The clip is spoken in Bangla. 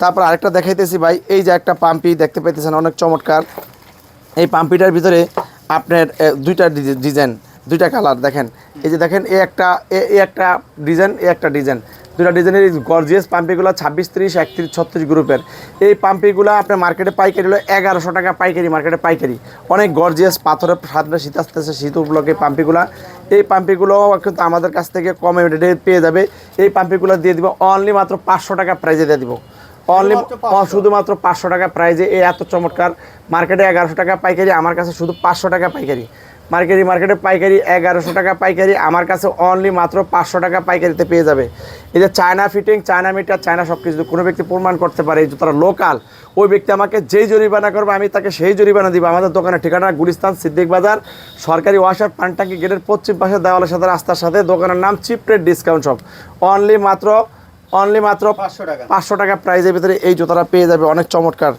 তারপর আরেকটা দেখাইতেছি ভাই, এই যে একটা পাম্পি দেখতে পাইতেছেন অনেক চমৎকার। এই পাম্পিটার ভিতরে আপনার দুইটা ডিজাইন, দুইটা কালার দেখেন। এই যে দেখেন এই একটা ডিজাইন, এই একটা ডিজাইন, দুটা ডিজাইনের গর্জিয়াস পাম্পিগুলো 26, 30, 31, 36 গ্রুপের। এই পাম্পিগুলো আপনার মার্কেটে পাইকারি হলো 1100 টাকা পাইকারি, মার্কেটে পাইকারি। অনেক গর্জিয়াস পাথরের সামনে শীত আসতেছে, শীত উপলক্ষে পাম্পিগুলো, এই পাম্পিগুলো কিন্তু আমাদের কাছ থেকে কমে রেটে পেয়ে যাবে। এই পাম্পিগুলো দিয়ে দিব অনলি মাত্র 500 টাকা প্রাইজে দিয়ে দিব, অনলি শুধুমাত্র 500 টাকা প্রাইজে। এই এত চমৎকার, মার্কেটে 1100 টাকা পাইকারি, আমার কাছে শুধু 500 টাকা পাইকারি। মার্কেটে পাইকারি 1100 টাকা পাইকারি, আমার কাছে অনলি মাত্র 500 টাকা পাইকারিতে পেয়ে যাবে। এই যে China fitting, China metre, China সব কিছু কোনো ব্যক্তি প্রমাণ করতে পারে এই জুতাটা লোকাল, ওই ব্যক্তি আমাকে যেই জরিমানা করবে আমি তাকে সেই জরিমানা দিব। আমাদের দোকানের ঠিকানা গুলিস্তান সিদ্দিক বাজার, সরকারি ওয়াসার পানটাঙ্কি গেটের পশ্চিম পাশে দেওয়ালের সাথে রাস্তার সাথে। দোকানের নাম chip rate discount shop. Only মাত্র 500 টাকা প্রাইজের ভিতরে এই জুতাটা পেয়ে যাবে, অনেক চমৎকার।